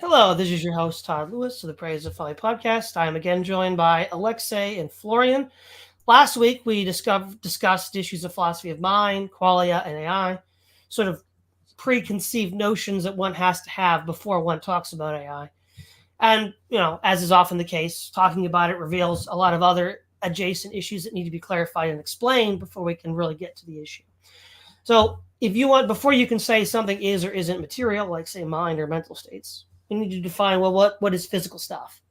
Hello, this is your host, Todd Lewis of the Praise of Folly podcast. I am again joined by Aleksay and Florian. Last week, we discussed issues of philosophy of mind, qualia, and AI, sort of preconceived notions that one has to have before one talks about AI. And, as is often the case, talking about it reveals a lot of other adjacent issues that need to be clarified and explained before we can really get to the issue. So if you want, before you can say something is or isn't material, like say mind or mental states, you need to define, well, what is physical stuff?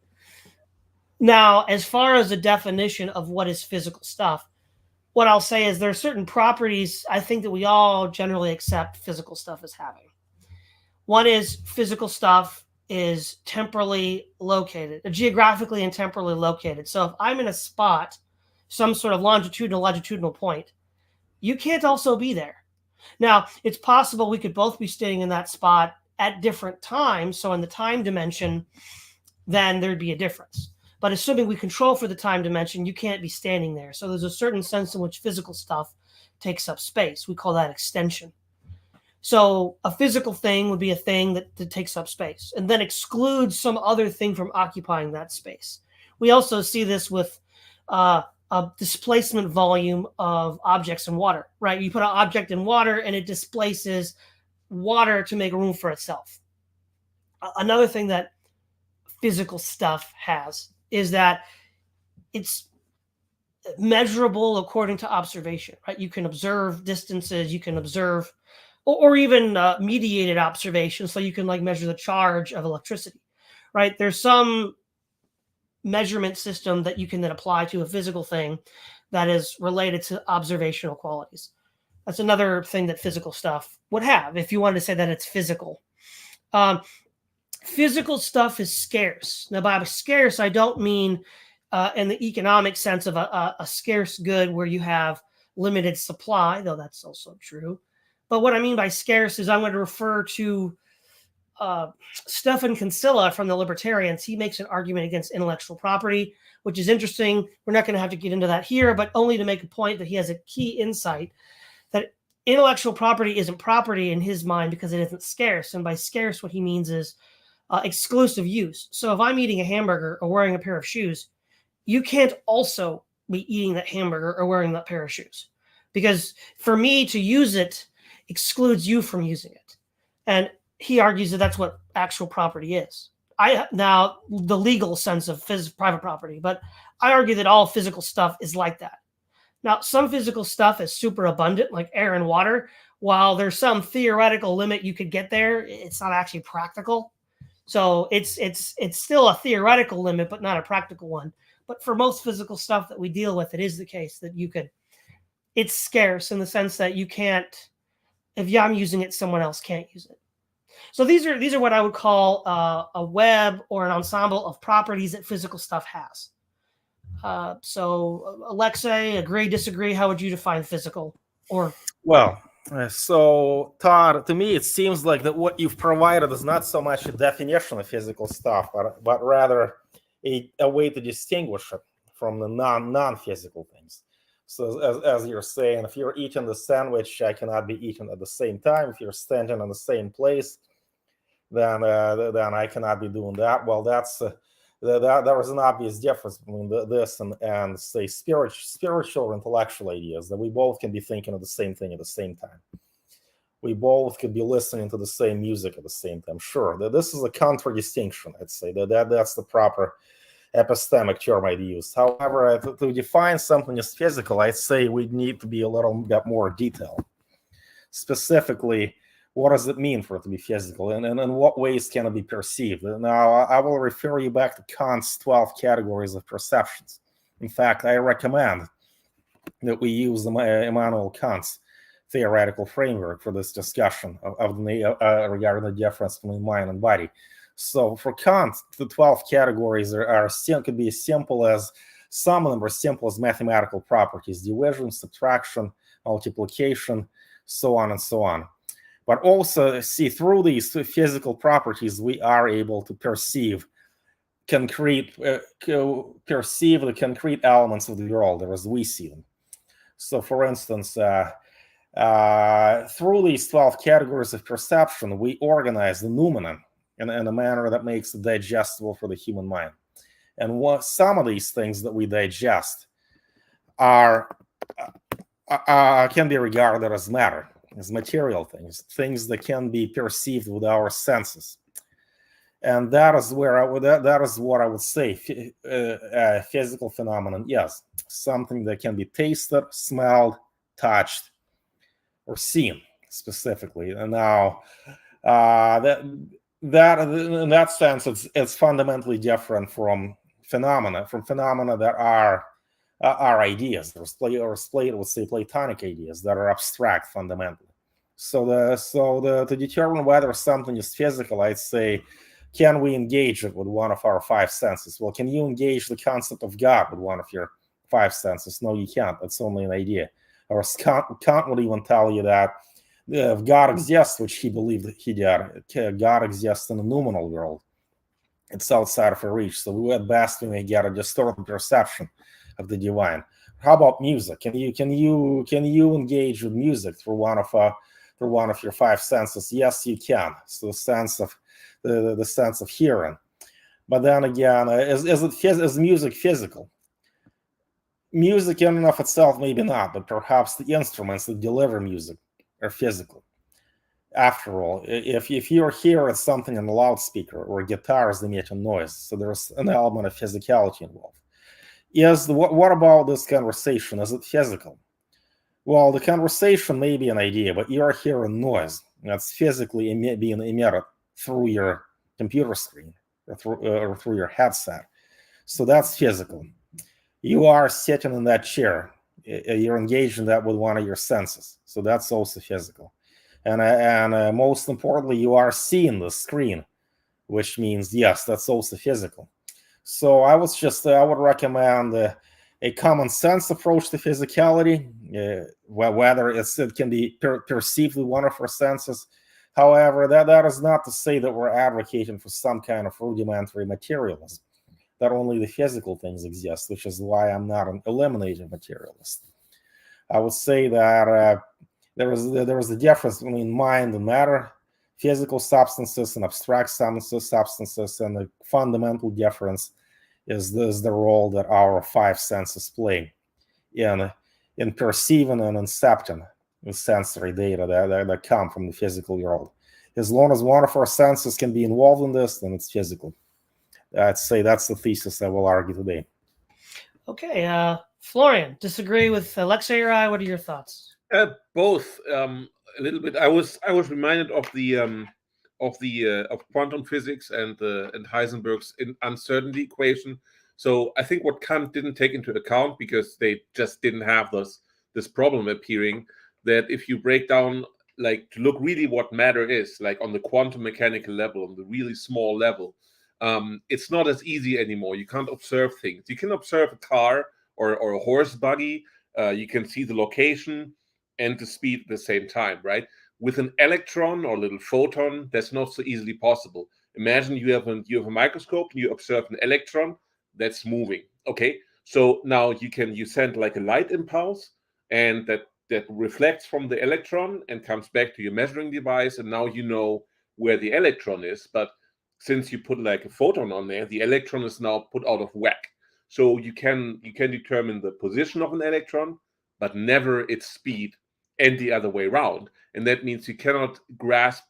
Now, as far as the definition of what is physical stuff, what I'll say is there are certain properties I think that we all generally accept physical stuff as having. One is physical stuff is temporally located, geographically and temporally located. So if I'm in a spot, some sort of longitudinal point, you can't also be there. Now, it's possible we could both be staying in that spot at different times. So in the time dimension, then there'd be a difference. But assuming we control for the time dimension, you can't be standing there. So there's a certain sense in which physical stuff takes up space. We call that extension. So a physical thing would be a thing that takes up space and then excludes some other thing from occupying that space. We also see this with a displacement volume of objects in water, right? You put an object in water and it displaces water to make room for itself. Another thing that physical stuff has is that it's measurable according to observation, right? You can observe distances, you can observe, or even mediated observation. So you can measure the charge of electricity, right? There's some measurement system that you can then apply to a physical thing that is related to observational qualities. That's another thing that physical stuff would have, if you wanted to say that it's physical. Physical stuff is scarce. Now, by scarce, I don't mean in the economic sense of a scarce good where you have limited supply, though that's also true. But what I mean by scarce is I'm going to refer to Stefan Kinsella from the Libertarians. He makes an argument against intellectual property, which is interesting. We're not going to have to get into that here, but only to make a point that he has a key insight that intellectual property isn't property in his mind because it isn't scarce. And by scarce, what he means is exclusive use. So if I'm eating a hamburger or wearing a pair of shoes, you can't also be eating that hamburger or wearing that pair of shoes. Because for me to use it excludes you from using it. And he argues that that's what actual property is. Now, the legal sense of private property, but I argue that all physical stuff is like that. Now, some physical stuff is super abundant, like air and water. While there's some theoretical limit you could get there, it's not actually practical. So it's still a theoretical limit, but not a practical one. But for most physical stuff that we deal with, it is the case that it's scarce in the sense that you can't, if I'm using it, someone else can't use it. So these are what I would call a web or an ensemble of properties that physical stuff has. So Aleksay, agree, disagree? How would you define physical? So Todd, to me, it seems like that what you've provided is not so much a definition of physical stuff, but rather a way to distinguish it from the non-physical things. So as you're saying, if you're eating the sandwich, I cannot be eaten at the same time. If you're standing in the same place, then I cannot be doing that. Well, there is an obvious difference between this and say spiritual or intellectual ideas, that we both can be thinking of the same thing at the same time. We both could be listening to the same music at the same time. Sure, this is a contradistinction. I'd say that's the proper epistemic term I'd use. However, to define something as physical, I'd say we need to be a little bit more detailed. Specifically, what does it mean for it to be physical, and in what ways can it be perceived? Now, I will refer you back to Kant's 12 categories of perceptions. In fact, I recommend that we use Immanuel Kant's theoretical framework for this discussion regarding the difference between mind and body. So for Kant, the 12 categories could be as simple as, some of them are simple as mathematical properties: division, subtraction, multiplication, so on and so on. But also, see, through these physical properties, we are able to perceive the concrete elements of the world as we see them. So, for instance, through these 12 categories of perception, we organize the noumenon in a manner that makes it digestible for the human mind. And some of these things that we digest are can be regarded as matter, as material things, things that can be perceived with our senses. And that is where that is what I would say physical phenomenon. Yes, something that can be tasted, smelled, touched, or seen specifically. And now that in that sense, it's fundamentally different from phenomena that are ideas, or would say Platonic ideas that are abstract fundamentally. So to determine whether something is physical, I'd say, can we engage it with one of our five senses? Well, can you engage the concept of God with one of your five senses? No, you can't. It's only an idea. Or Kant would even tell you that if God exists, which he believed that he did, God exists in a noumenal world. It's outside of our reach. So at best we may get a distorted perception of the divine. How about music? Can you engage with music through one of your five senses? Yes, you can. So the sense of hearing. But then again, is music physical? Music in and of itself, maybe not, but perhaps the instruments that deliver music are physical. After all, if you're hearing something in a loudspeaker or guitars emitting noise, so there's an element of physicality involved. What about this conversation? Is it physical? Well, the conversation may be an idea, but you're hearing noise that's physically being emitted through your computer screen or through your headset. So that's physical. You are sitting in that chair. You're engaged in that with one of your senses. So that's also physical. And most importantly, you are seeing the screen, which means, yes, that's also physical. So I would recommend a common sense approach to physicality, whether it can be perceived with one of our senses. However, that is not to say that we're advocating for some kind of rudimentary materialism, that only the physical things exist, which is why I'm not an eliminating materialist. I would say that there is a difference between mind and matter, physical substances and abstract substances, and the fundamental difference is the role that our five senses play in perceiving and incepting the sensory data that come from the physical world. As long as one of our senses can be involved in this, then it's physical. I'd say that's the thesis I will argue today. Okay, Florian, disagree with Aleksay or I? What are your thoughts? Both a little bit. I was reminded of quantum physics and Heisenberg's uncertainty equation. So I think what Kant didn't take into account, because they just didn't have this problem appearing, that if you break down, like, to look really what matter is, like on the quantum mechanical level, on the really small level, it's not as easy anymore. You can't observe things. You can observe a car or a horse buggy. You can see the location and the speed at the same time, right? With an electron or a little photon, that's not so easily possible. Imagine you have a microscope and you observe an electron that's moving. Okay, so now you send like a light impulse, and that reflects from the electron and comes back to your measuring device, and now you know where the electron is. But since you put like a photon on there, the electron is now put out of whack. So you can determine the position of an electron, but never its speed, and the other way around. And that means you cannot grasp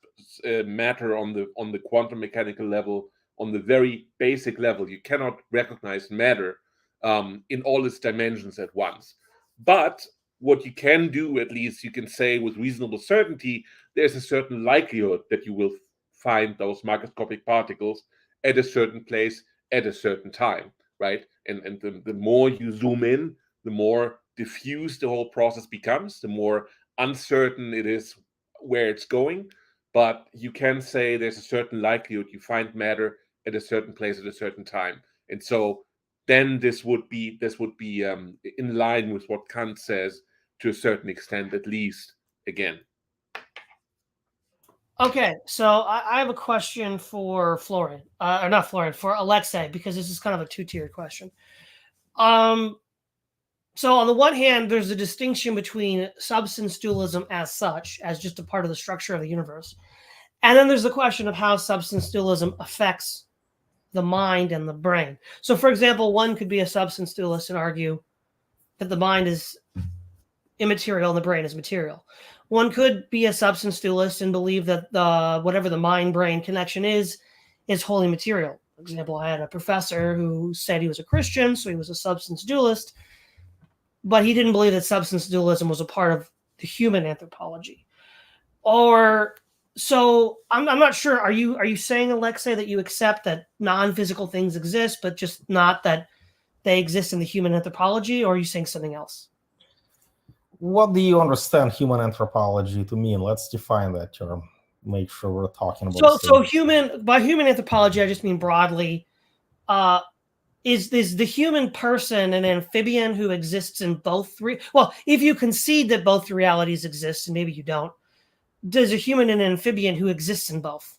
matter on the quantum mechanical level, on the very basic level. You cannot recognize matter in all its dimensions at once. But what you can do, at least you can say with reasonable certainty, there's a certain likelihood that you will find those microscopic particles at a certain place at a certain time, right? And the more you zoom in, the more diffuse the whole process becomes, the more uncertain it is where it's going. But you can say there's a certain likelihood you find matter at a certain place at a certain time. And so then this would be in line with what Kant says to a certain extent, at least, again. Okay, so I have a question for Florian, or not Florian, for Aleksay, because this is kind of a two-tiered question. So on the one hand, there's a distinction between substance dualism as such, as just a part of the structure of the universe, And then there's the question of how substance dualism affects the mind and the brain. So, for example, one could be a substance dualist and argue that the mind is immaterial and the brain is material. One could be a substance dualist and believe that whatever the mind-brain connection is wholly material. For example, I had a professor who said he was a Christian, so he was a substance dualist, but he didn't believe that substance dualism was a part of the human anthropology. So I'm not sure. Are you saying, Aleksay, that you accept that non-physical things exist, but just not that they exist in the human anthropology, or are you saying something else? What do you understand human anthropology to mean? Let's define that term. Make sure we're talking about. So by human anthropology, I just mean broadly. Is the human person an amphibian who exists in both three? Well, if you concede that both realities exist, and maybe you don't, does a human an amphibian who exists in both?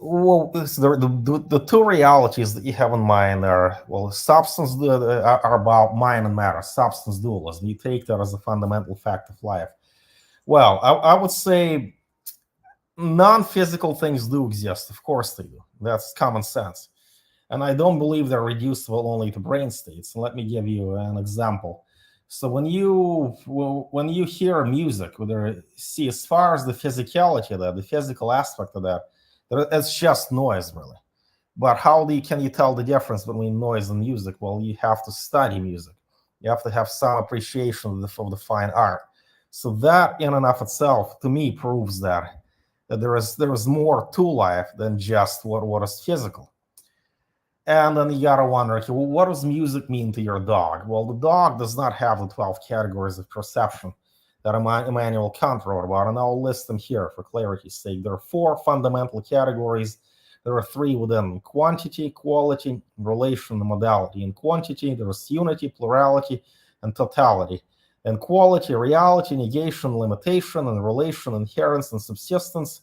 Well, the two realities that you have in mind are, well, substance are about mind and matter, substance dualism. You take that as a fundamental fact of life. Well, I would say non-physical things do exist. Of course they do. That's common sense. And I don't believe they're reducible only to brain states. And let me give you an example. So when you hear music, see, as far as the physicality of that, the physical aspect of that, it's just noise, really. But how can you tell the difference between noise and music? Well, you have to study music. You have to have some appreciation of the fine art. So that in and of itself, to me, proves that there is more to life than just what is physical. And then you gotta wonder, okay, well, what does music mean to your dog? Well, the dog does not have the 12 categories of perception that Immanuel Kant wrote about, and I'll list them here for clarity's sake. There are 4 fundamental categories. There are 3 within: quantity, quality, relation, and modality. In quantity, there is unity, plurality, and totality. In quality, reality, negation, limitation, and relation, inherence, and subsistence,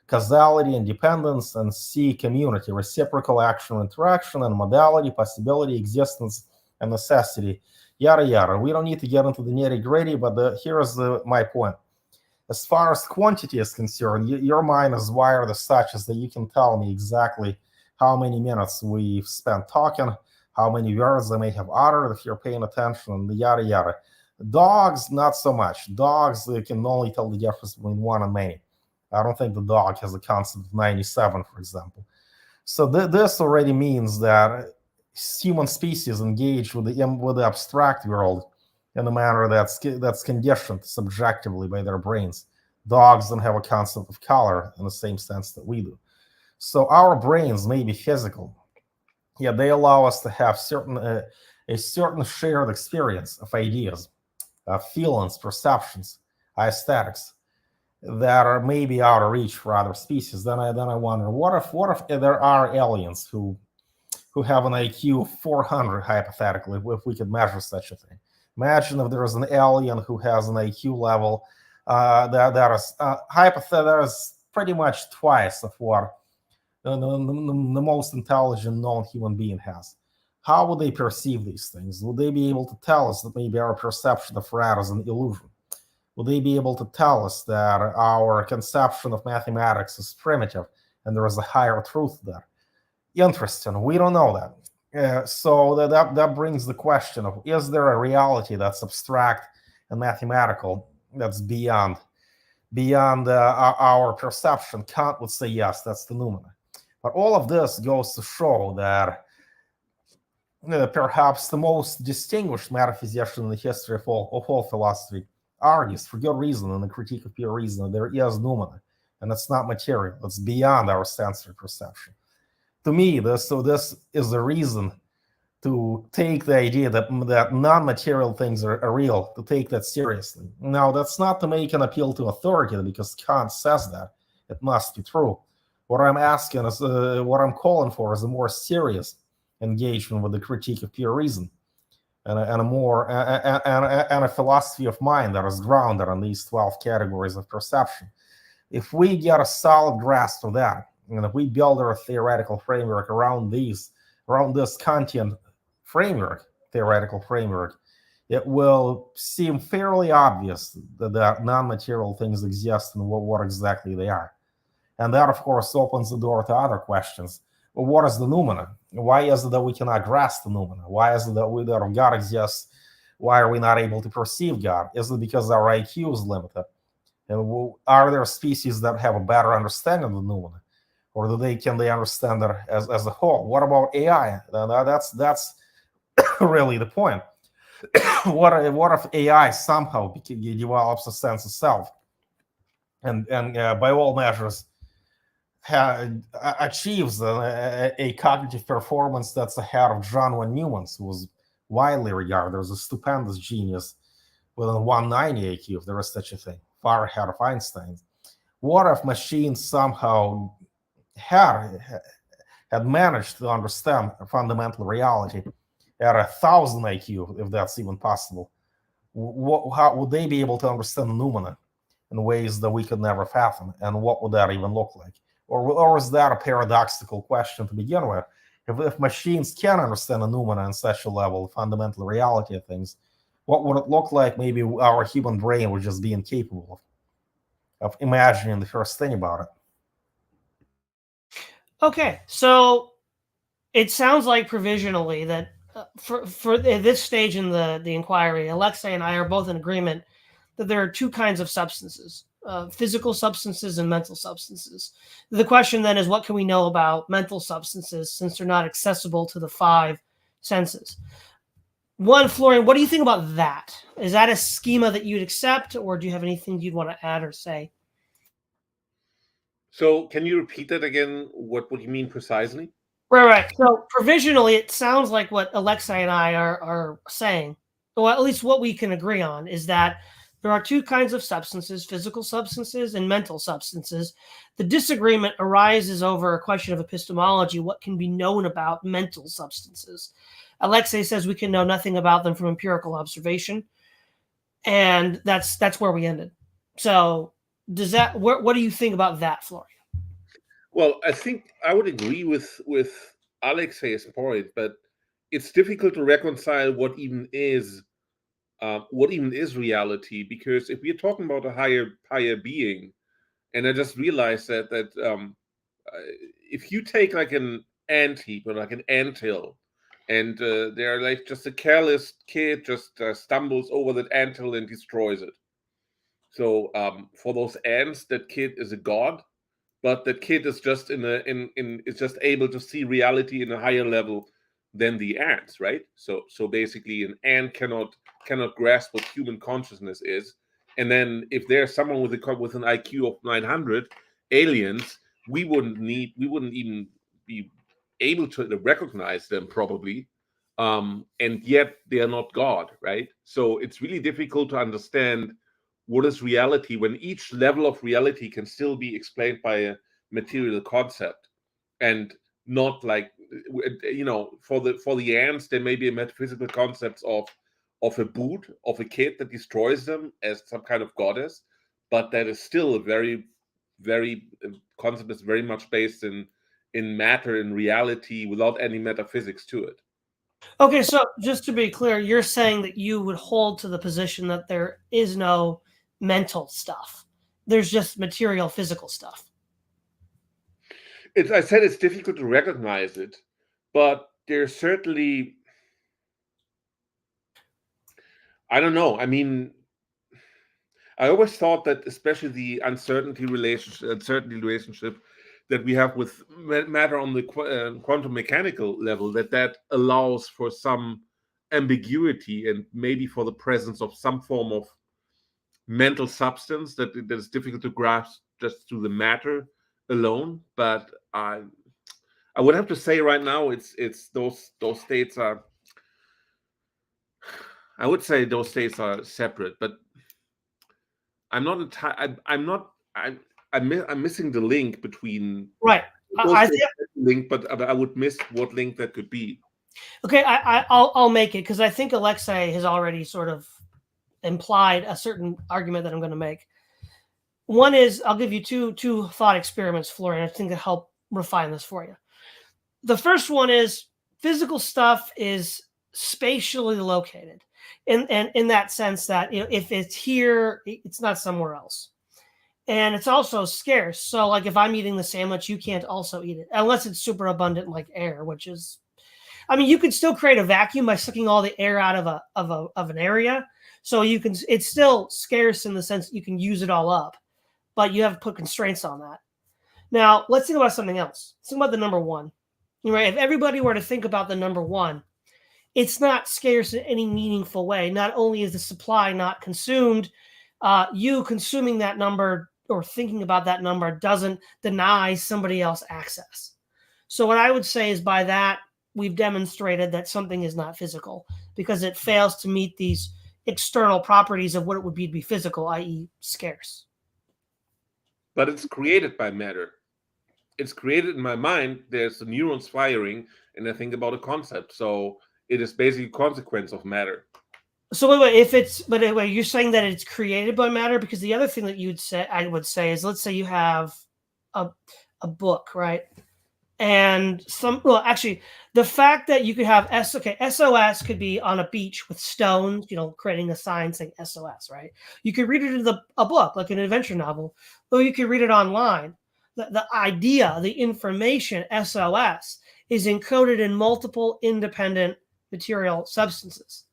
causality and dependence, and C, community, reciprocal action, interaction, and modality, possibility, existence, and necessity, yada yada. We don't need to get into the nitty-gritty, but here's my point. As far as quantity is concerned, your mind is wired as such as that you can tell me exactly how many minutes we've spent talking, how many words I may have uttered if you're paying attention, and yada yada. Dogs, not so much. Dogs, they can only tell the difference between one and many. I don't think the dog has a concept of 97, for example. So this already means that human species engage with the abstract world in a manner that's conditioned subjectively by their brains. Dogs don't have a concept of color in the same sense that we do. So our brains may be physical, yet they allow us to have a certain shared experience of ideas, feelings, perceptions, aesthetics that are maybe out of reach for other species. Then I wonder, what if there are aliens who have an IQ 400, hypothetically, if we could measure such a thing? Imagine if there is an alien who has an IQ level that is pretty much twice of what the most intelligent known human being has. How would they perceive these things? Would they be able to tell us that maybe our perception of red is an illusion? Will they be able to tell us that our conception of mathematics is primitive and there is a higher truth there? Interesting. We don't know that. So that brings the question of, is there a reality that's abstract and mathematical that's beyond our perception? Kant would say yes, that's the noumena. But all of this goes to show that perhaps the most distinguished metaphysician in the history of all philosophy argues, for good reason, in the Critique of Pure Reason, that there is noumena, and it's not material. It's beyond our sensory perception. To me, this is a reason to take the idea that non-material things are real, to take that seriously. Now, that's not to make an appeal to authority, because Kant says that. It must be true. What I'm asking is, what I'm calling for is a more serious engagement with the Critique of Pure Reason, and a philosophy of mind that is grounded on these 12 categories of perception. If we get a solid grasp of that, and if we build our theoretical framework around this Kantian theoretical framework, it will seem fairly obvious that non-material things exist and what exactly they are. And that, of course, opens the door to other questions. Well, what is the noumena? Why is it that we cannot grasp the noumena? Why is it that God exists? Why are we not able to perceive God? Is it because our IQ is limited? And are there species that have a better understanding of the noumena? Or can they understand it as a whole? What about AI? That's really the point. what if AI somehow develops a sense of self, and by all measures achieves a cognitive performance that's ahead of John von Neumann's, who was widely regarded as a stupendous genius with a 190 IQ, if there is such a thing, far ahead of Einstein? What if machines somehow had managed to understand fundamental reality at 1,000 IQ, if that's even possible? How would they be able to understand noumena in ways that we could never fathom? And what would that even look like? Or is that a paradoxical question to begin with? If machines can understand a noumena on such a level, fundamental reality of things, what would it look like? Maybe our human brain would just be incapable of imagining the first thing about it. Okay, so it sounds like provisionally that for this stage in the inquiry, Aleksay and I are both in agreement that there are two kinds of substances, physical substances and mental substances. The question then is, what can we know about mental substances since they're not accessible to the five senses? One, Florian, what do you think about that? Is that a schema that you'd accept, or do you have anything you'd want to add or say? So can you repeat that again? What you mean precisely? Right. So provisionally, it sounds like what Aleksay and I are saying, or at least what we can agree on, is that there are two kinds of substances, physical substances and mental substances. The disagreement arises over a question of epistemology, what can be known about mental substances. Aleksay says we can know nothing about them from empirical observation, and that's where we ended. So does that, what do you think about that, Florian? Well, I think I would agree with Aleksay's point, but it's difficult to reconcile what even is reality, because if we're talking about a higher being, and I just realized that if you take like an ant heap or like an anthill, and they're like just a careless kid just stumbles over that anthill and destroys it. So for those ants, that kid is a god, but that kid is just is just able to see reality in a higher level than the ants, right? So basically, an ant cannot grasp what human consciousness is. And then if there's someone with an IQ of 900, aliens, we wouldn't even be able to recognize them probably. And yet they are not God, right? So it's really difficult to understand what is reality when each level of reality can still be explained by a material concept, and not like, for the ants there may be a metaphysical concept of a boot of a kid that destroys them as some kind of goddess, but that is still a very concept that's very much based in matter and reality without any metaphysics to it. Okay, so just to be clear, you're saying that you would hold to the position that there is no mental stuff. There's just material, physical stuff. I said it's difficult to recognize it, but there's certainly, I don't know. I mean, I always thought that, especially the uncertainty relationship that we have with matter on the quantum mechanical level, that allows for some ambiguity and maybe for the presence of some form of mental substance that is difficult to grasp just through the matter alone. But I would have to say right now, it's those states are. I would say those states are separate, but I'm not. I'm missing the link between. Right. I think link, but I would miss what link that could be. Okay, I'll make it, because I think Aleksay has already sort of implied a certain argument that I'm going to make. One is, I'll give you two thought experiments, Florian, I think to help refine this for you. The first one is, physical stuff is spatially located. in that sense that, if it's here, it's not somewhere else. And it's also scarce. So like if I'm eating the sandwich, you can't also eat it unless it's super abundant like air, which is, I mean, you could still create a vacuum by sucking all the air out of an area. So it's still scarce in the sense that you can use it all up, but you have to put constraints on that. Now, let's think about something else. Let's think about the number one. Right? If everybody were to think about the number one, it's not scarce in any meaningful way. Not only is the supply not consumed, you consuming that number or thinking about that number doesn't deny somebody else access. So what I would say is by that, we've demonstrated that something is not physical because it fails to meet these external properties of what it would be to be physical, i.e. scarce. But it's created by matter. It's created in my mind. There's the neurons firing, and I think about a concept. So it is basically a consequence of matter. So wait, you're saying that it's created by matter, because the other thing that I would say is, let's say you have a book, right? And actually, the fact that you could have SOS could be on a beach with stones, creating a sign saying SOS, right? You could read it in a book, like an adventure novel, or you could read it online. The idea, the information, SOS, is encoded in multiple independent material substances.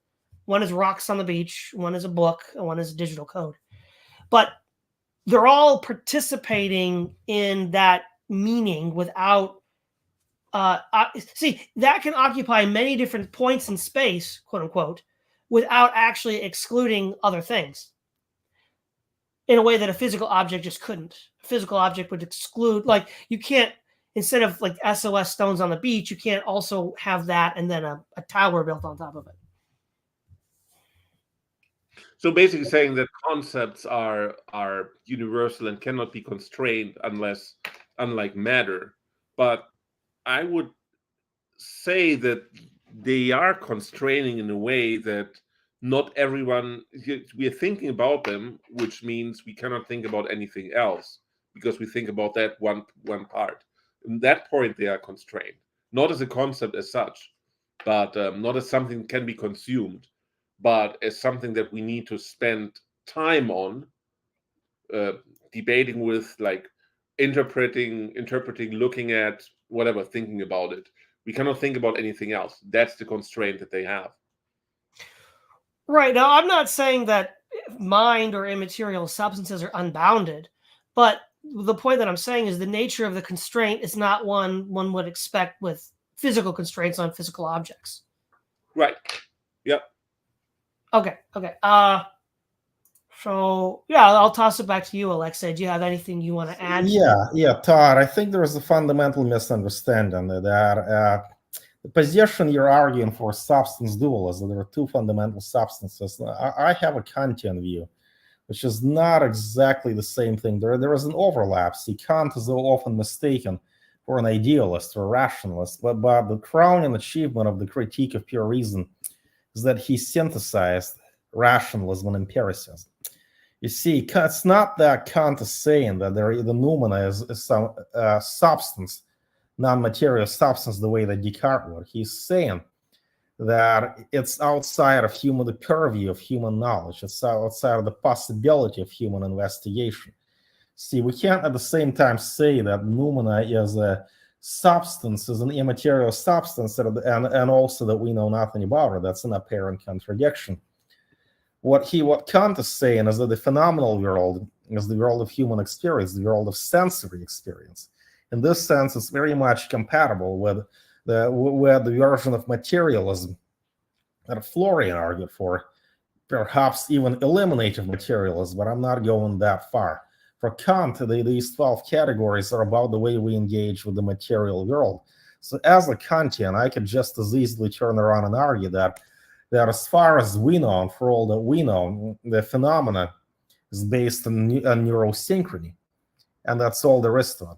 One is rocks on the beach, one is a book, and one is digital code. But they're all participating in that meaning without that can occupy many different points in space, quote unquote, without actually excluding other things in a way that a physical object just couldn't. A physical object would exclude, like, you can't, instead of like SOS stones on the beach, you can't also have that and then a tower built on top of it. So basically saying that concepts are universal and cannot be constrained unlike matter. But I would say that they are constraining in a way that not everyone, we are thinking about them, which means we cannot think about anything else because we think about that one part. In that point, they are constrained, not as a concept as such, but not as something that can be consumed, but as something that we need to spend time on, debating with, like interpreting, looking at, whatever, thinking about it. We cannot think about anything else. That's the constraint that they have. Right. Now, I'm not saying that mind or immaterial substances are unbounded, but the point that I'm saying is the nature of the constraint is not one would expect with physical constraints on physical objects. Right. Yep. Okay. So, yeah, I'll toss it back to you, Aleksay. Do you have anything you want to add? Yeah, Todd, I think there is a fundamental misunderstanding that the position you're arguing for substance dualism, there are two fundamental substances. I have a Kantian view, which is not exactly the same thing. There is an overlap. See, Kant is often mistaken for an idealist or rationalist, but the crowning achievement of the critique of pure reason is that he synthesized rationalism and empiricism. You see, it's not that Kant is saying that the noumena is some substance, non-material substance, the way that Descartes would. He's saying that it's outside of the purview of human knowledge. It's outside of the possibility of human investigation. See, we can't at the same time say that noumena is a substance, is an immaterial substance, and also that we know nothing about it. That's an apparent contradiction. What Kant is saying is that the phenomenal world is the world of human experience, the world of sensory experience. In this sense, it's very much compatible with the version of materialism that Florian argued for, perhaps even eliminative materialism, but I'm not going that far. For Kant, these 12 categories are about the way we engage with the material world. So as a Kantian, I could just as easily turn around and argue that as far as we know, and for all that we know, the phenomena is based on neurosynchrony, and that's all there is to it.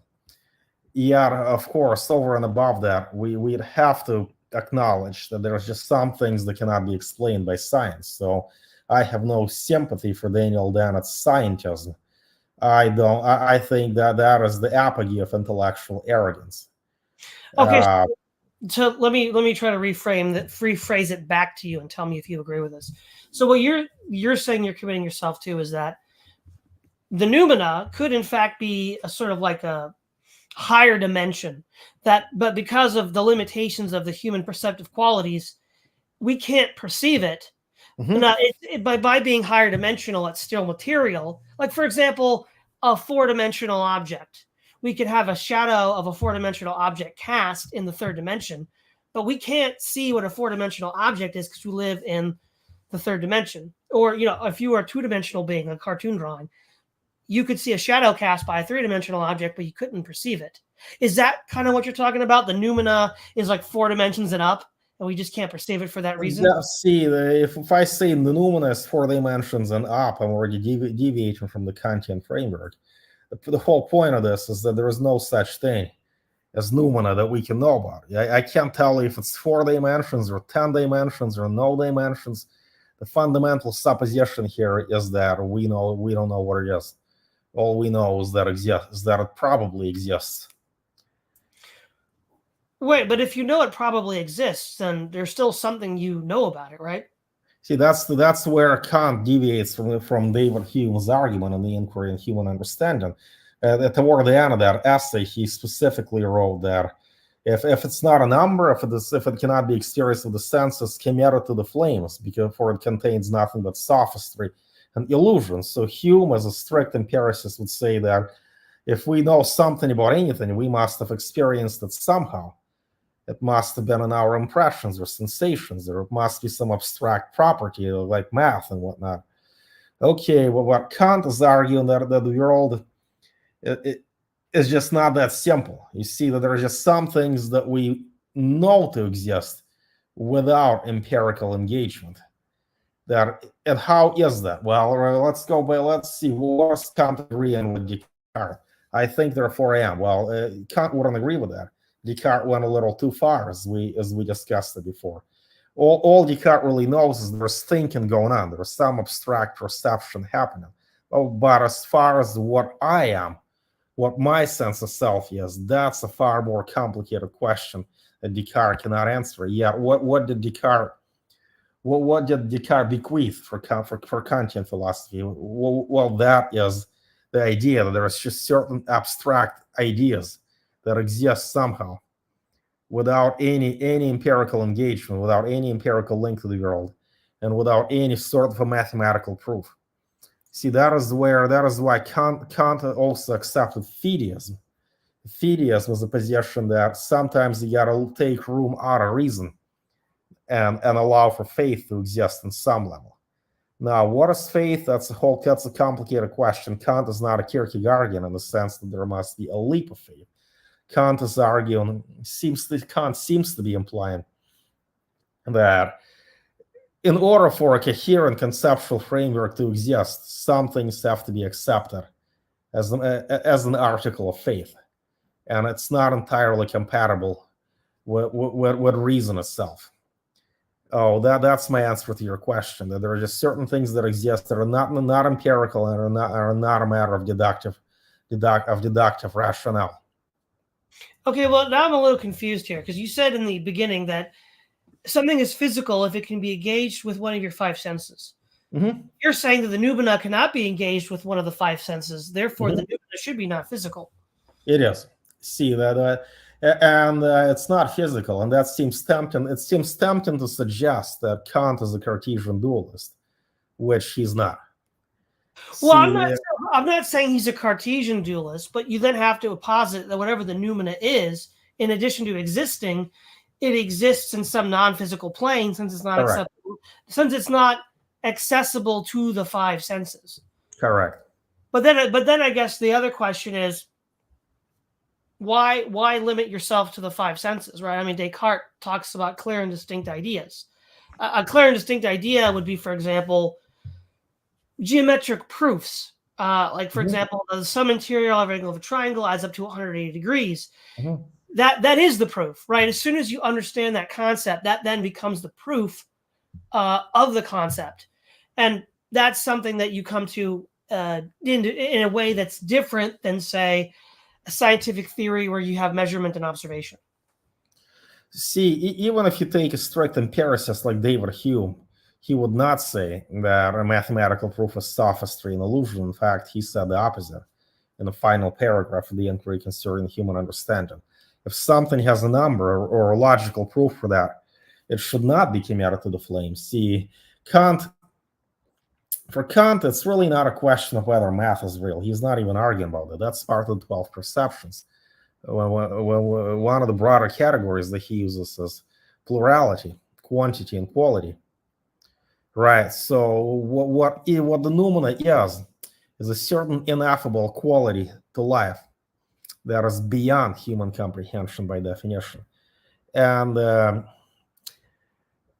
Yeah, of course, over and above that, we'd have to acknowledge that there's just some things that cannot be explained by science. So I have no sympathy for Daniel Dennett's scientism. I think that is the apogee of intellectual arrogance. Okay, So let me try to rephrase it back to you and tell me if you agree with this. So what you're saying you're committing yourself to is that the noumena could in fact be a sort of like a higher dimension but because of the limitations of the human perceptive qualities, we can't perceive it. Mm-hmm. By being higher dimensional, it's still material. Like, for example, a 4-dimensional object. We could have a shadow of a 4-dimensional object cast in the 3rd dimension, but we can't see what a 4-dimensional object is because we live in the 3rd dimension. Or, if you were a 2-dimensional being, a cartoon drawing, you could see a shadow cast by a 3-dimensional object, but you couldn't perceive it. Is that kind of what you're talking about? The noumena is like 4 dimensions and up, and we just can't perceive it for that reason? Yeah, see, if I say the noumena is 4 dimensions and up, I'm already deviating from the Kantian framework. The whole point of this is that there is no such thing as noumena that we can know about. I can't tell you if it's 4 dimensions or 10 dimensions or no dimensions. The fundamental supposition here is that we don't know what it is. All we know is that it probably exists. Wait, but if you know it probably exists, then there's still something you know about it, right? See, that's where Kant deviates from David Hume's argument on the inquiry in human understanding. Toward the end of that essay, he specifically wrote that if it's not a number, if it cannot be experienced with the senses, committed to the flames, for it contains nothing but sophistry and illusion. So Hume, as a strict empiricist, would say that if we know something about anything, we must have experienced it somehow. It must have been in our impressions or sensations, or it must be some abstract property like math and whatnot. Okay, well, what Kant is arguing that the world is just not that simple. You see that there are just some things that we know to exist without empirical engagement. And how is that? Well, let's see. What does Kant agree on with Descartes? I think therefore I am. Well, Kant wouldn't agree with that. Descartes went a little too far, as we discussed it before. All Descartes really knows is there's thinking going on. There's some abstract perception happening. Oh, but as far as what I am, what my sense of self is, that's a far more complicated question that Descartes cannot answer. Yet, what did Descartes bequeath for Kantian philosophy? Well, that is the idea that there is just certain abstract ideas that exist somehow without any empirical engagement, without any empirical link to the world, and without any sort of a mathematical proof. See, that is why Kant also accepted fideism. Fideism is a position that sometimes you gotta take room out of reason and allow for faith to exist in some level. Now, what is faith? That's a complicated question. Kant is not a Kierkegaardian in the sense that there must be a leap of faith. Kant is arguing, Kant seems to be implying that in order for a coherent conceptual framework to exist, some things have to be accepted as an article of faith, and it's not entirely compatible with reason itself. Oh, that's my answer to your question. That there are just certain things that exist that are not empirical and are not a matter of deductive rationale. Okay, well, now I'm a little confused here because you said in the beginning that something is physical if it can be engaged with one of your 5 senses. Mm-hmm. You're saying that the noumena cannot be engaged with one of the 5 senses. Therefore, the noumena should be not physical. It is. See that, and it's not physical, and that seems tempting. It seems tempting to suggest that Kant is a Cartesian dualist, which he's not. Well, I'm not saying he's a Cartesian dualist, but you then have to posit that whatever the noumena is, in addition to existing, it exists in some non-physical plane since it's not accessible to the 5 senses. Correct. But then I guess the other question is, why limit yourself to the 5 senses, right? I mean, Descartes talks about clear and distinct ideas. A clear and distinct idea would be, for example, geometric proofs. Like, for example, the sum interior of angle of a triangle adds up to 180 degrees. Mm-hmm. That is the proof, right? As soon as you understand that concept, that then becomes the proof of the concept. And that's something that you come to in a way that's different than, say, a scientific theory where you have measurement and observation. See, even if you take a strict empiricist like David Hume, he would not say that a mathematical proof is sophistry and illusion. In fact, he said the opposite in the final paragraph of the Inquiry Concerning Human Understanding. If something has a number or a logical proof for that, it should not be committed to the flames. See, for Kant, it's really not a question of whether math is real. He's not even arguing about it. That's part of the 12 perceptions. One of the broader categories that he uses is plurality, quantity, and quality. Right. So what the noumena is a certain ineffable quality to life that is beyond human comprehension by definition. And the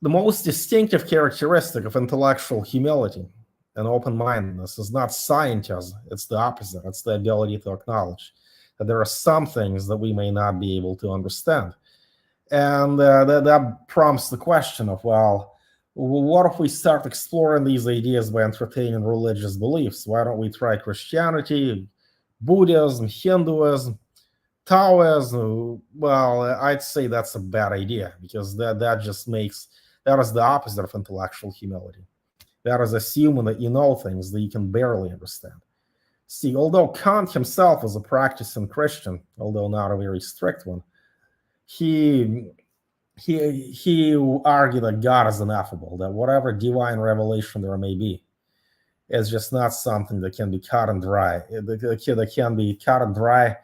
most distinctive characteristic of intellectual humility and open-mindedness is not scientism. It's the opposite. It's the ability to acknowledge that there are some things that we may not be able to understand. And that prompts the question of, well, what if we start exploring these ideas by entertaining religious beliefs? Why don't we try Christianity, Buddhism, Hinduism, Taoism? Well, I'd say that's a bad idea, because that is the opposite of intellectual humility. That is assuming that you know things that you can barely understand. See, although Kant himself was a practicing Christian, although not a very strict one, he argued that God is ineffable, that whatever divine revelation there may be is just not something that can be cut and dry. That can be cut and dry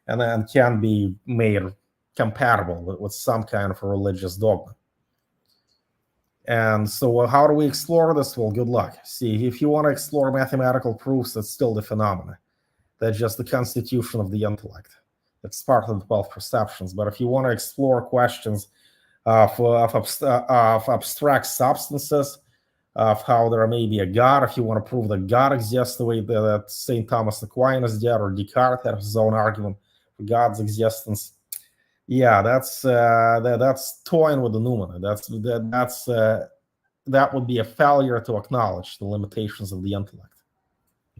and then can be made compatible with some kind of a religious dogma. And so how do we explore this? Well, good luck. See, if you want to explore mathematical proofs, it's still the phenomena. That's just the constitution of the intellect. It's part of the 12 perceptions. But if you want to explore questions of abstract substances, of how there may be a God, if you want to prove that God exists the way that St. Thomas Aquinas did, or Descartes had his own argument for God's existence, that's toying with the noumena. That would be a failure to acknowledge the limitations of the intellect.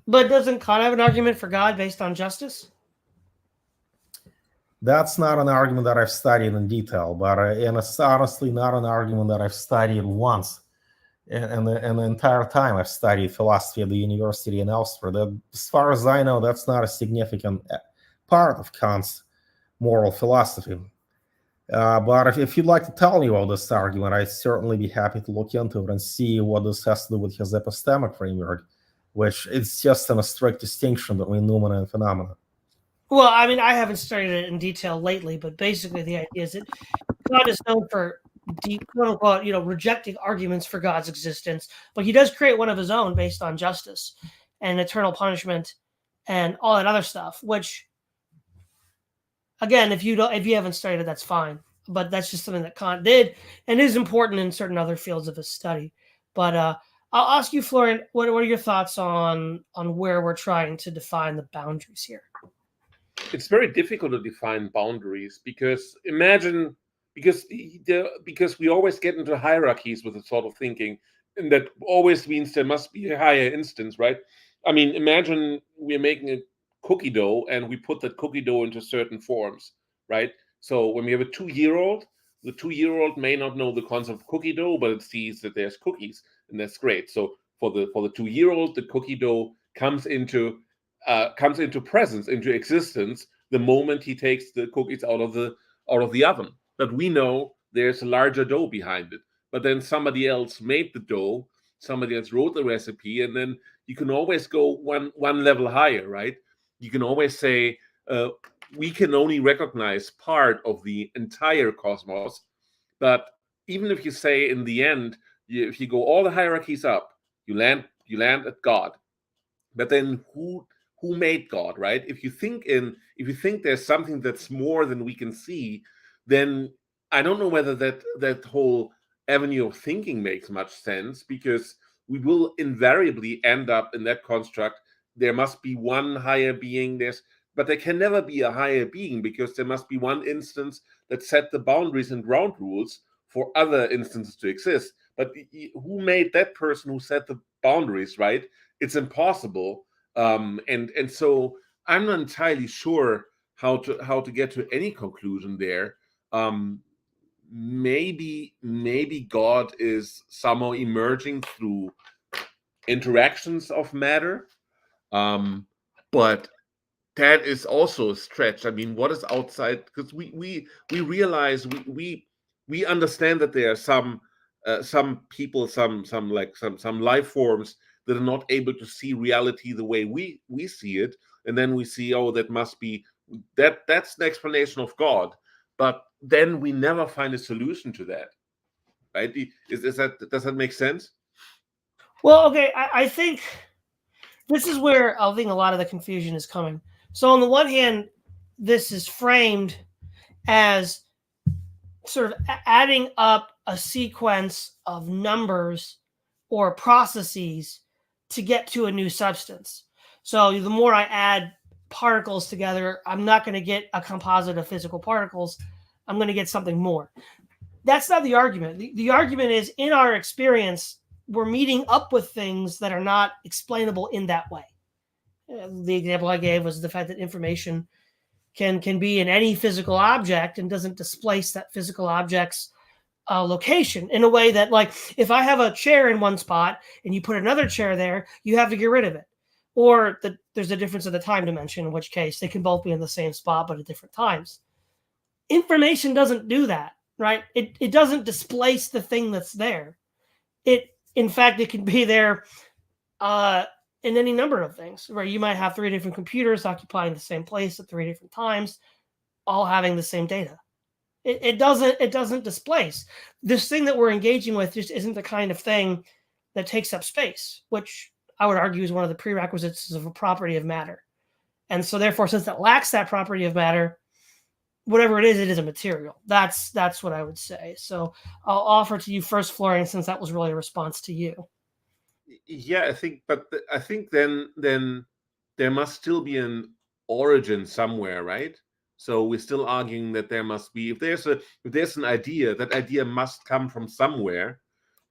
But doesn't Kant have an argument for God based on justice? That's not an argument that I've studied in detail, but and it's honestly not an argument that I've studied once in the entire time I've studied philosophy at the university in elsewhere. That, as far as I know, that's not a significant part of Kant's moral philosophy. But if you'd like to tell me about this argument, I'd certainly be happy to look into it and see what this has to do with his epistemic framework, which is just a strict distinction between noumena and phenomena. Well, I mean, I haven't studied it in detail lately, but basically the idea is that God is known for deep, quote unquote, rejecting arguments for God's existence, but he does create one of his own based on justice and eternal punishment and all that other stuff, which, again, if you haven't studied it, that's fine. But that's just something that Kant did and is important in certain other fields of his study. But I'll ask you, Florian, what are your thoughts on where we're trying to define the boundaries here? It's very difficult to define boundaries because we always get into hierarchies with this sort of thinking, and that always means there must be a higher instance, right? I mean, imagine we're making a cookie dough and we put that cookie dough into certain forms, right? So when we have a 2-year-old, the 2-year-old may not know the concept of cookie dough, but it sees that there's cookies, and that's great. So for the 2-year-old, the cookie dough comes into presence, into existence, the moment he takes the cookies out of the oven. But we know there's a larger dough behind it. But then somebody else made the dough, somebody else wrote the recipe, and then you can always go one level higher, right? You can always say, we can only recognize part of the entire cosmos. But even if you say in the end, if you go all the hierarchies up, you land at God. But then who made God, right? If you think there's something that's more than we can see, then I don't know whether that whole avenue of thinking makes much sense, because we will invariably end up in that construct. There must be one higher being, but there can never be a higher being, because there must be one instance that set the boundaries and ground rules for other instances to exist. But who made that person who set the boundaries, right? It's impossible. And so I'm not entirely sure how to get to any conclusion there. maybe God is somehow emerging through interactions of matter, but that is also a stretch. I mean, what is outside? Because we realize we understand that there are some people, some life forms that are not able to see reality the way we see it, and then we see, oh, that must be that's the explanation of God. But then we never find a solution to that, right? Does that make sense? Well, okay, I think this is where I think a lot of the confusion is coming. So on the one hand, this is framed as sort of adding up a sequence of numbers or processes to get to a new substance. So the more I add particles together, I'm not going to get a composite of physical particles. I'm going to get something more. That's not the argument. The argument is, in our experience, we're meeting up with things that are not explainable in that way. The example I gave was the fact that information can be in any physical object and doesn't displace that physical object's location in a way that, like, if I have a chair in one spot and you put another chair there, you have to get rid of it. Or there's a difference in the time dimension, in which case they can both be in the same spot but at different times. Information doesn't do that, right? It doesn't displace the thing that's there. In fact, it can be there in any number of things, where you might have 3 different computers occupying the same place at 3 different times, all having the same data. It doesn't displace. This thing that we're engaging with just isn't the kind of thing that takes up space, which I would argue is one of the prerequisites of a property of matter. And so therefore, since it lacks that property of matter, whatever it is a material. That's what I would say. So I'll offer to you first, Florian, since that was really a response to you. Yeah, I think then there must still be an origin somewhere, right? So we're still arguing that there must be, if there's an idea, that idea must come from somewhere,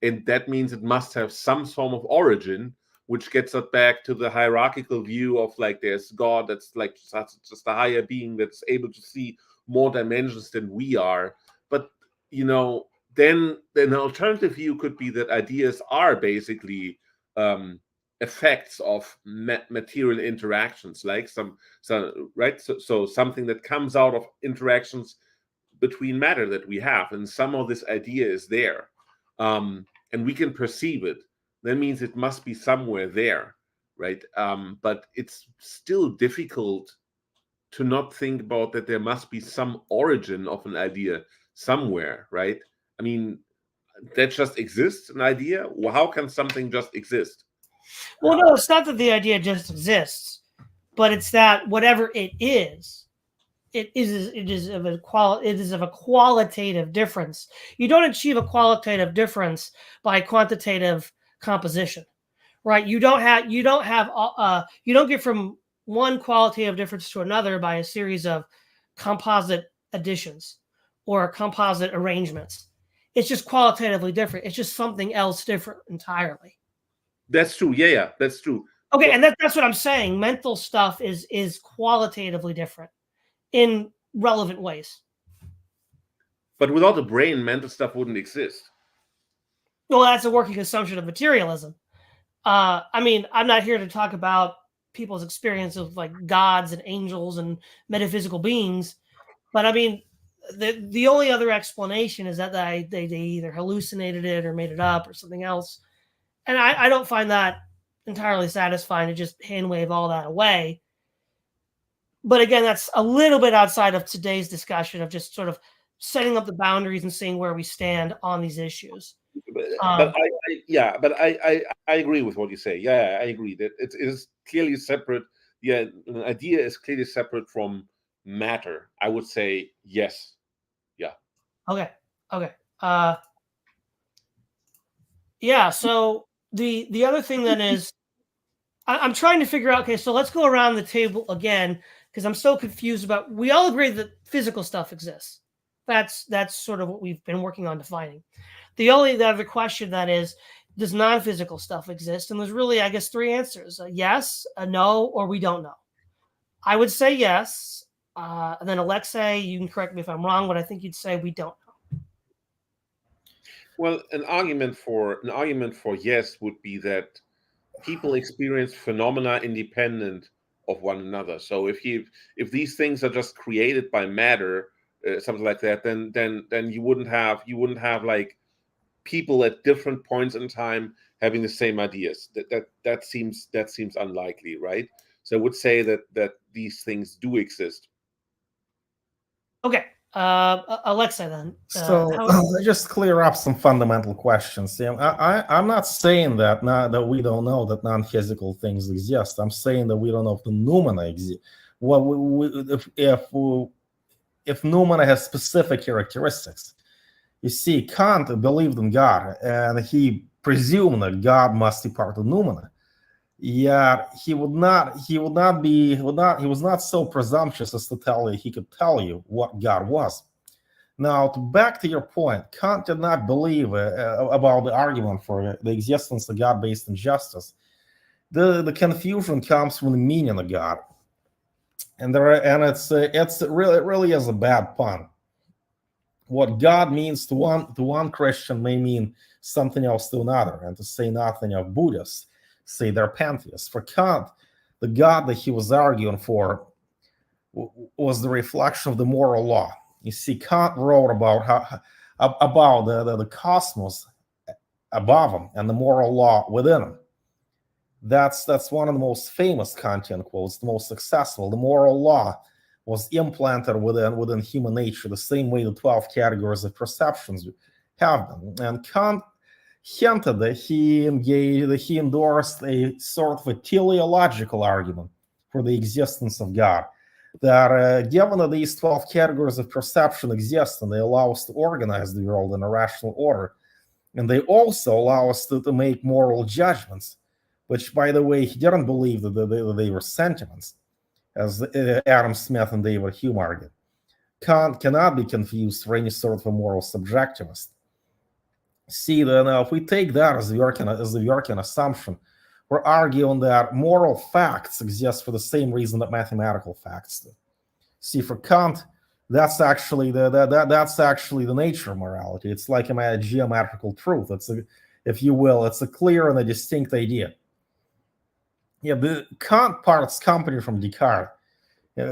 and that means it must have some form of origin, which gets us back to the hierarchical view of, like, there's God that's like just a higher being that's able to see more dimensions than we are. But then an alternative view could be that ideas are basically effects of material interactions, like some right. So something that comes out of interactions between matter that we have, and somehow this idea is there, and we can perceive it. That means it must be somewhere there, right? But it's still difficult to not think about that there must be some origin of an idea somewhere, right? I mean, that just exists, an idea? Well, how can something just exist? Well, no, it's not that the idea just exists, but it's that whatever it is of a qualitative difference. You don't achieve a qualitative difference by quantitative composition, right? You don't get from one qualitative difference to another by a series of composite additions or composite arrangements. It's just qualitatively different. It's just something else different entirely. That's true. Yeah, that's true. Okay, and that's what I'm saying. Mental stuff is qualitatively different in relevant ways. But without a brain, mental stuff wouldn't exist. Well, that's a working assumption of materialism. I mean, I'm not here to talk about people's experience of, like, gods and angels and metaphysical beings, but I mean, the only other explanation is that they either hallucinated it or made it up or something else. And I don't find that entirely satisfying to just hand wave all that away. But again, that's a little bit outside of today's discussion of just sort of setting up the boundaries and seeing where we stand on these issues. But I agree with what you say. Yeah, I agree that it is clearly separate. Yeah, an idea is clearly separate from matter. I would say yes. Yeah. Okay. Yeah. So the other thing then is, I'm trying to figure out. Okay, so let's go around the table again, because I'm so confused about. We all agree that physical stuff exists. That's sort of what we've been working on defining. The other question that is, does non-physical stuff exist? And there's really, I guess, 3 answers: a yes, a no, or we don't know. I would say yes. And then Aleksay, you can correct me if I'm wrong, but I think you'd say we don't know. Well, an argument for yes would be that people experience phenomena independent of one another. So if these things are just created by matter, something like that, then you wouldn't have like people at different points in time having the same ideas. That seems unlikely, right? So I would say that these things do exist. Okay. Aleksay, then. So just clear up some fundamental questions. I'm not saying that we don't know that non-physical things exist. I'm saying that we don't know if the noumena exist. If noumena has specific characteristics. You see, Kant believed in God, and he presumed that God must be part of noumena. Yet he was not so presumptuous as to tell you he could tell you what God was. Now, back to your point, Kant did not believe about the argument for the existence of God based on justice. The confusion comes from the meaning of God, and it really is a bad pun. What God means to one Christian may mean something else to another, and to say nothing of Buddhists, say they're pantheists. For Kant, the God that he was arguing for was the reflection of the moral law. You see, Kant wrote about the cosmos above him and the moral law within him. That's one of the most famous Kantian quotes, the most successful. The moral law was implanted within human nature, the same way the 12 categories of perceptions have been. And Kant hinted that he endorsed a sort of a teleological argument for the existence of God. That given that these 12 categories of perception exist and they allow us to organize the world in a rational order, and they also allow us to make moral judgments, which, by the way, he didn't believe that they were sentiments, as Adam Smith and David Hume argued. Kant cannot be confused for any sort of a moral subjectivist. See, now if we take that as the working assumption, we're arguing that moral facts exist for the same reason that mathematical facts do. See, for Kant, that's actually the nature of morality. It's like a geometrical truth. If you will, it's a clear and a distinct idea. Yeah, the Kant parts company from Descartes,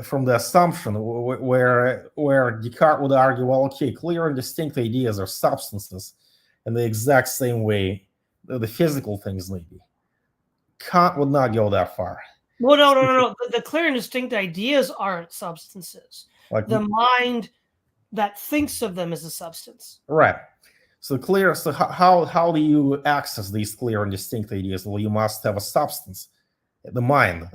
from the assumption where Descartes would argue, well, okay, clear and distinct ideas are substances in the exact same way the physical things may be. Kant would not go that far. Well, no. The clear and distinct ideas aren't substances. Like the mind that thinks of them as a substance. Right. So how do you access these clear and distinct ideas? Well, you must have a substance, the mind,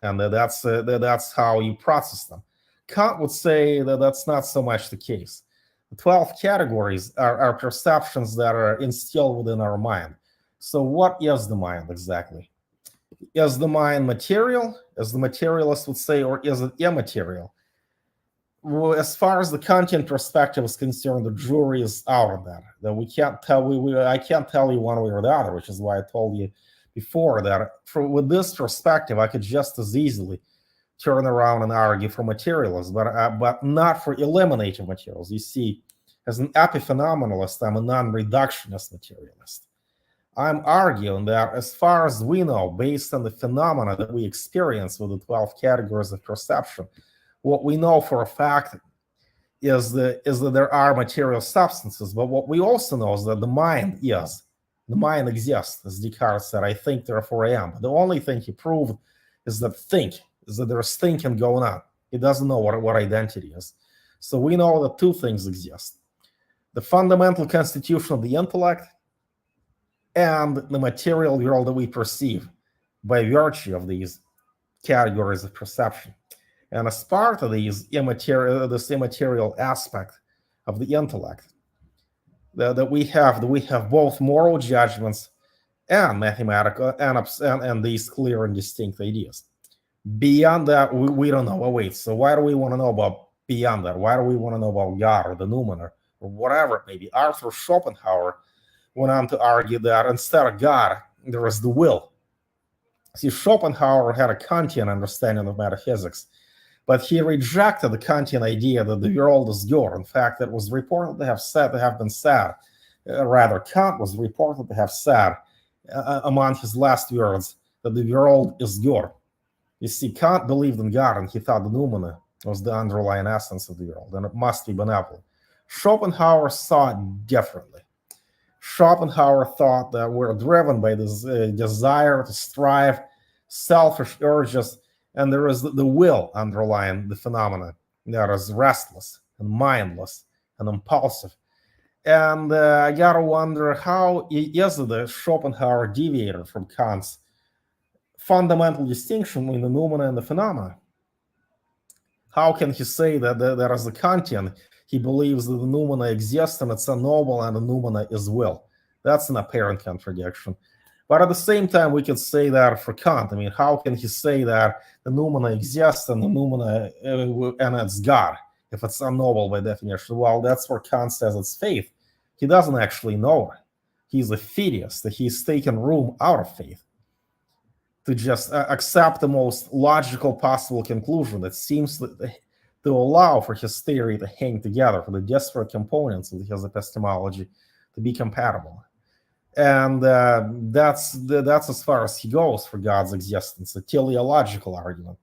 and that's how you process them. Kant would say that that's not so much the case. The 12 categories are perceptions that are instilled within our mind. So what is the mind exactly? Is the mind material, as the materialist would say, or is it immaterial? Well, as far as the Kantian perspective is concerned, the jury is out on that. That we can't tell. I can't tell you one way or the other, which is why I told you before that with this perspective, I could just as easily turn around and argue for materialism, but not for eliminating materials. You see, as an epiphenomenalist, I'm a non-reductionist materialist. I'm arguing that as far as we know, based on the phenomena that we experience with the 12 categories of perception, what we know for a fact is that there are material substances, but what we also know is that the mind exists, as Descartes said, I think, therefore I am. But the only thing he proved is that there's thinking going on. He doesn't know what identity is. So we know that two things exist: the fundamental constitution of the intellect and the material world that we perceive by virtue of these categories of perception. And as part of this immaterial aspect of the intellect, that we have both moral judgments and mathematical and these clear and distinct ideas. Beyond that, we don't know. Well, wait, so why do we want to know about beyond that? Why do we want to know about God or the noumena or whatever it may be? Arthur Schopenhauer went on to argue that instead of God, there is the will. See, Schopenhauer had a Kantian understanding of metaphysics, but he rejected the Kantian idea that the world is good. In fact, it was reported to have been said rather Kant was reported to have said among his last words that the world is good. You see, Kant believed in God, and he thought the noumena was the underlying essence of the world, and it must be benevolent. Schopenhauer saw it differently. Schopenhauer thought that we're driven by this desire to strive, selfish urges, and there is the will underlying the phenomena that is restless and mindless and impulsive. And I gotta wonder, how is it that Schopenhauer deviated from Kant's fundamental distinction between the noumena and the phenomena? How can he say that there is a Kantian, he believes that the noumena exists and it's unknowable and the noumena is will? That's an apparent contradiction. But at the same time, we could say that for Kant. I mean, how can he say that the noumena exists and the noumena and it's God, if it's unknowable by definition? Well, that's where Kant says it's faith. He doesn't actually know it. He's a fideist. He's taken room out of faith to just accept the most logical possible conclusion that seems to allow for his theory to hang together, for the disparate components of his epistemology to be compatible. And that's as far as he goes for God's existence, a teleological argument.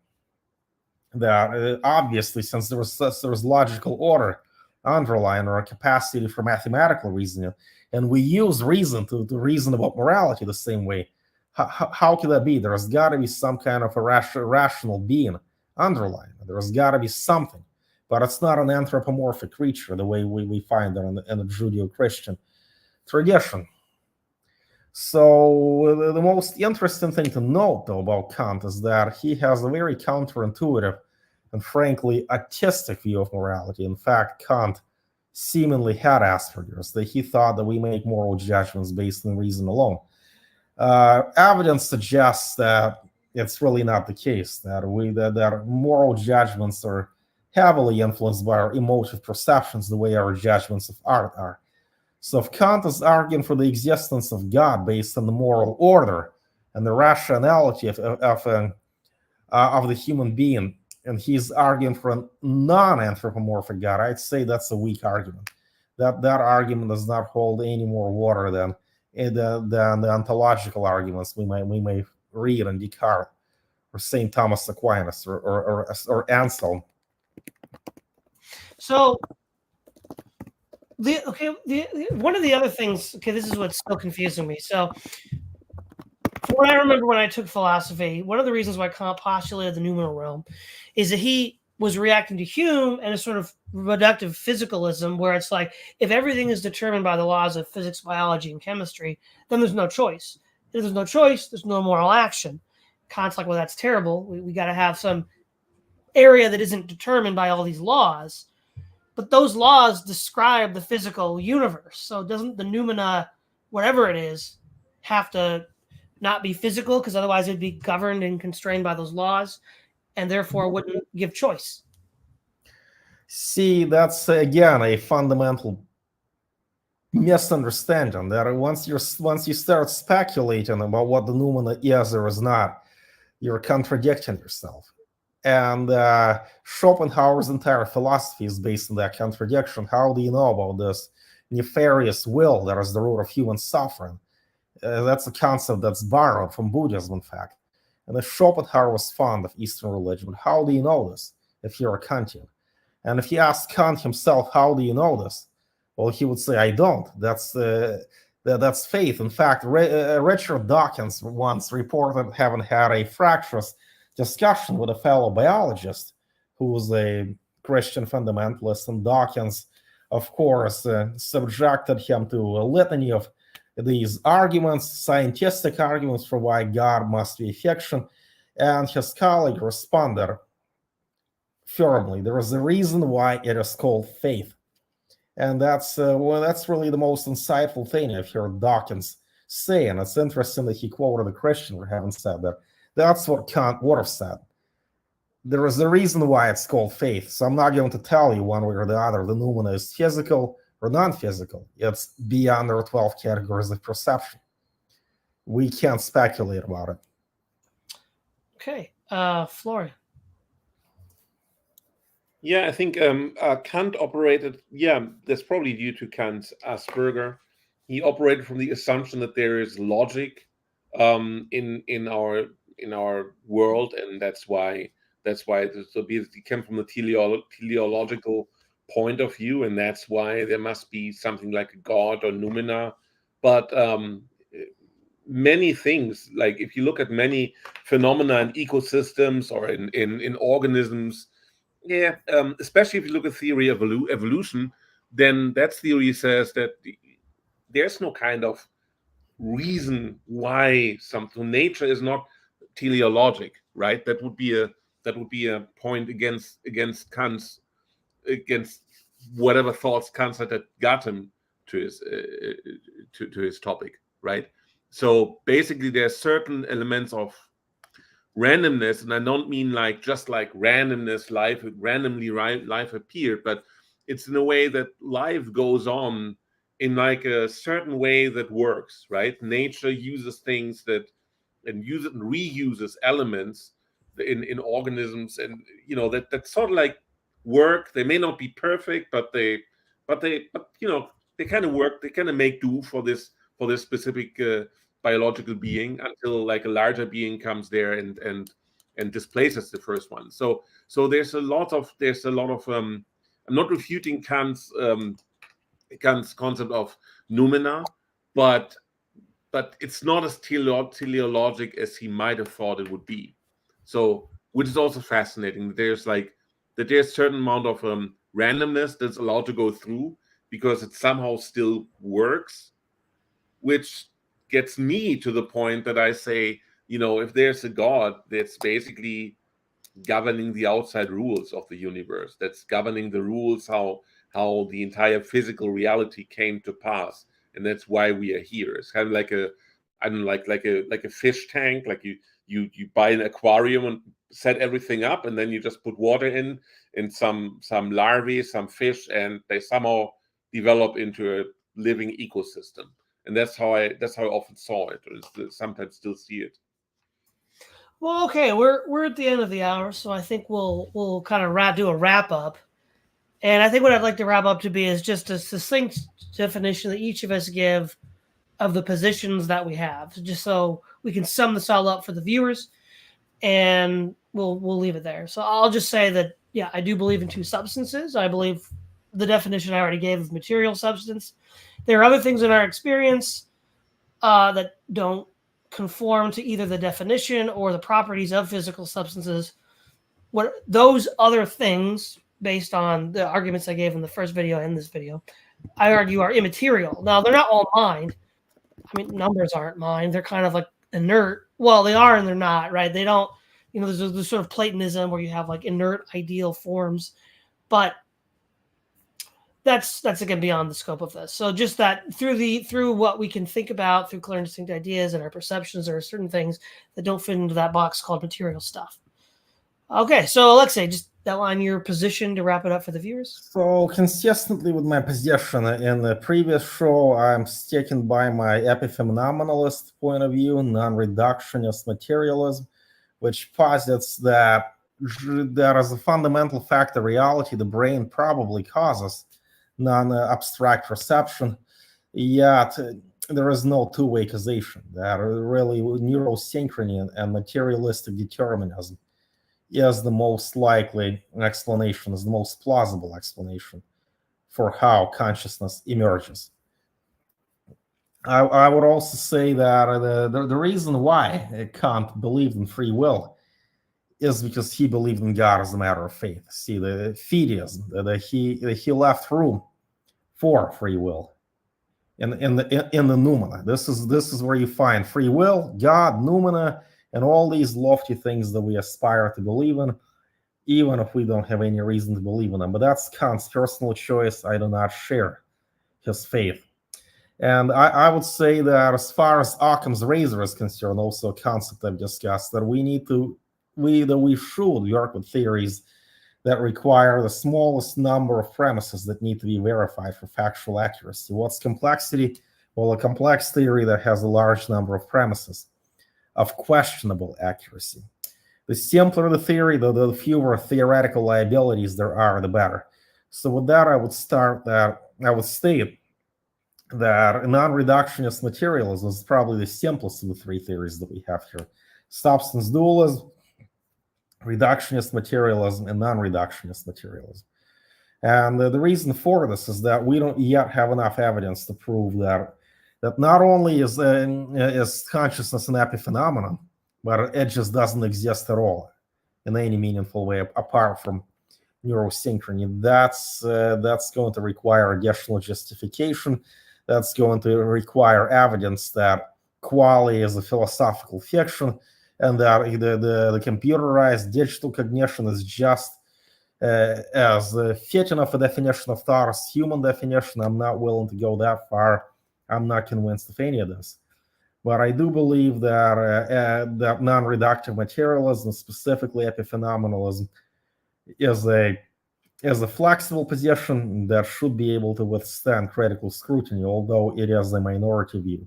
That obviously, since there was logical order underlying or a capacity for mathematical reasoning, and we use reason to reason about morality the same way, how could that be? There's got to be some kind of a rational being underlying. There's got to be something, but it's not an anthropomorphic creature the way we find it in the Judeo-Christian tradition. So the most interesting thing to note, though, about Kant is that he has a very counterintuitive and frankly artistic view of morality. In fact, Kant seemingly had Asperger's, that he thought that we make moral judgments based on reason alone. Evidence suggests that it's really not the case, that that moral judgments are heavily influenced by our emotive perceptions the way our judgments of art are. So if Kant is arguing for the existence of God based on the moral order and the rationality of the human being, and he's arguing for a non-anthropomorphic God, I'd say that's a weak argument. That argument does not hold any more water than the ontological arguments we may read in Descartes or St. Thomas Aquinas or Anselm. So, one of the other things, this is what's still confusing me. So, from what I remember when I took philosophy, one of the reasons why Kant postulated the noumenal realm is that he was reacting to Hume and a sort of reductive physicalism, where it's like, if everything is determined by the laws of physics, biology, and chemistry, then there's no choice. If there's no choice, there's no moral action. Kant's like, well, that's terrible. We got to have some area that isn't determined by all these laws. But those laws describe the physical universe. So doesn't the noumena, whatever it is, have to not be physical, because otherwise it'd be governed and constrained by those laws, and therefore wouldn't give choice? See, that's again a fundamental misunderstanding. That once you start speculating about what the noumena is or is not, you're contradicting yourself. And Schopenhauer's entire philosophy is based on that contradiction. How do you know about this nefarious will that is the root of human suffering? That's a concept that's borrowed from Buddhism, in fact. And if Schopenhauer was fond of Eastern religion, how do you know this if you're a Kantian? And if you ask Kant himself, how do you know this? Well, he would say, I don't. That's faith. In fact, Richard Dawkins once reported having had a fractious discussion with a fellow biologist who was a Christian fundamentalist, and Dawkins, of course, subjected him to a litany of these arguments, scientific arguments for why God must be fiction, and his colleague responded firmly, there is a reason why it is called faith. And that's really the most insightful thing I've heard Dawkins say, and it's interesting that he quoted a Christian for having said that. That's what Kant would have said. There is a reason why it's called faith. So I'm not going to tell you one way or the other the noumena is physical or non-physical. It's beyond our 12 categories of perception. We can't speculate about it. Okay, Florian. Yeah, I think Kant operated, that's probably due to Kant's Asperger. he operated from the assumption that there is logic in our world, and that's why so it came from the teleological point of view, and that's why there must be something like a god or noumena. But many things, like if you look at many phenomena in ecosystems or in organisms, especially if you look at theory of evolution, then that theory says that there's no kind of reason why something nature is not teleologic, right? That would be a point against Kant's, against whatever thoughts Kant had that got him to his topic, right? So basically, there are certain elements of randomness, and I don't mean like just like randomness, life appeared, but it's in a way that life goes on in like a certain way that works, right? Nature uses things and reuses elements in organisms, and that sort of like work. They may not be perfect, but they kind of work. They kind of make do for this specific biological being until like a larger being comes there and displaces the first one. So there's a lot of I'm not refuting Kant's concept of noumena, but it's not as teleologic as he might have thought it would be. So, which is also fascinating. There's a certain amount of randomness that's allowed to go through because it somehow still works, which gets me to the point that I say, if there's a God that's basically governing the outside rules of the universe, that's governing the rules how the entire physical reality came to pass, and that's why we are here. It's kind of like a fish tank. Like you buy an aquarium and set everything up, and then you just put water in some larvae, some fish, and they somehow develop into a living ecosystem. And that's how I often saw it, or sometimes still see it. Well, okay, we're at the end of the hour, so I think we'll kind of do a wrap up. And I think what I'd like to wrap up to be is just a succinct definition that each of us give of the positions that we have, just so we can sum this all up for the viewers, and we'll leave it there. So I'll just say that, yeah, I do believe in two substances. I believe the definition I already gave of material substance. There are other things in our experience that don't conform to either the definition or the properties of physical substances. What those other things, based on the arguments I gave in the first video and this video, I argue are immaterial. Now, they're not all mind. I mean, numbers aren't mind. They're kind of like inert. Well, they are and they're not, right? They don't, there's this sort of Platonism where you have like inert ideal forms, but that's again beyond the scope of this. So just that through what we can think about through clear and distinct ideas and our perceptions, there are certain things that don't fit into that box called material stuff. Okay, so Aleksay, just outline your position to wrap it up for the viewers. So consistently with my position in the previous show, I'm sticking by my epiphenomenalist point of view, non-reductionist materialism, which posits that there is a fundamental fact of reality the brain probably causes, non-abstract perception, yet there is no two-way causation. That really neurosynchrony and materialistic determinism is the most likely explanation, is the most plausible explanation for how consciousness emerges. I would also say that the reason why Kant believed in free will is because he believed in God as a matter of faith. See, the fideism, that he left room for free will in the noumena. This is where you find free will, God, noumena, and all these lofty things that we aspire to believe in, even if we don't have any reason to believe in them. But that's Kant's personal choice. I do not share his faith. And I would say that as far as Occam's razor is concerned, also a concept I've discussed, that we should work with theories that require the smallest number of premises that need to be verified for factual accuracy. What's complexity? Well, a complex theory that has a large number of premises of questionable accuracy. The simpler the theory, the fewer theoretical liabilities there are, the better. So with that, I would state that non-reductionist materialism is probably the simplest of the three theories that we have here: substance dualism, reductionist materialism, and non-reductionist materialism. And the reason for this is that we don't yet have enough evidence to prove that not only is consciousness an epiphenomenon, but it just doesn't exist at all in any meaningful way apart from neurosynchrony. That's going to require additional justification. That's going to require evidence that Qualia is a philosophical fiction, and that the computerized digital cognition is just as fitting of a definition of thought as human definition. I'm not willing to go that far. I'm not convinced of any of this. But I do believe that that non-reductive materialism, specifically epiphenomenalism, is a flexible position that should be able to withstand critical scrutiny, although it is a minority view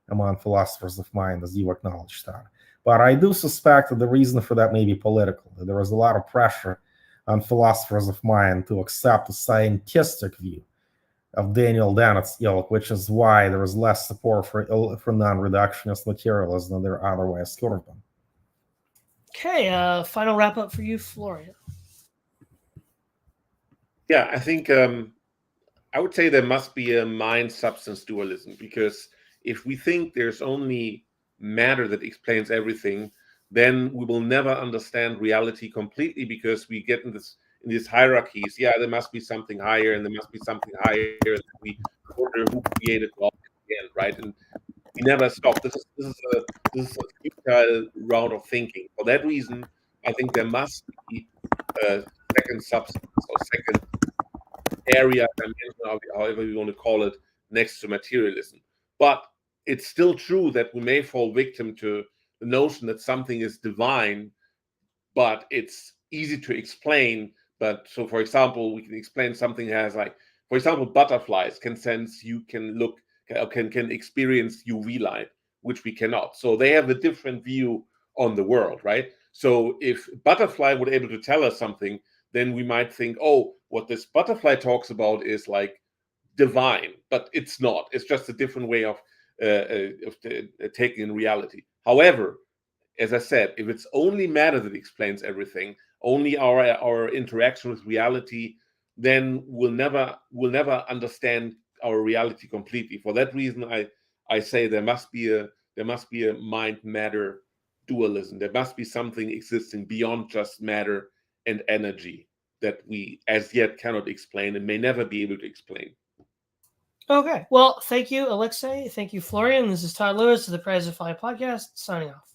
among philosophers of mind, as you acknowledged that. But I do suspect that the reason for that may be political. There is a lot of pressure on philosophers of mind to accept a scientific view of Daniel Dennett's ilk, which is why there is less support for non-reductionist materialism than there otherwise could have been. Okay, final wrap up for you, Florian. Yeah, I think I would say there must be a mind-substance dualism, because if we think there's only matter that explains everything, then we will never understand reality completely, because we get in these hierarchies. Yeah, there must be something higher, and there must be something higher. And we wonder who created God again, right? And we never stop. This is a futile round of thinking. For that reason, I think there must be a second substance or second area, dimension, however you want to call it, next to materialism. But it's still true that we may fall victim to the notion that something is divine, but it's easy to explain. But so, for example, we can explain something as, like, for example, butterflies can sense, you can look, can experience UV light, which we cannot. So they have a different view on the world, right? So if butterfly were able to tell us something, then we might think, oh, what this butterfly talks about is like divine, but it's not. It's just a different way of taking in reality. However, as I said, if it's only matter that explains everything, only our interaction with reality, then we'll never understand our reality completely. For that reason, I say there must be a mind matter dualism. There must be something existing beyond just matter and energy that we as yet cannot explain and may never be able to explain. Okay. Well, thank you, Aleksay. Thank you, Florian. This is Todd Lewis of the Praise of Flying podcast, signing off.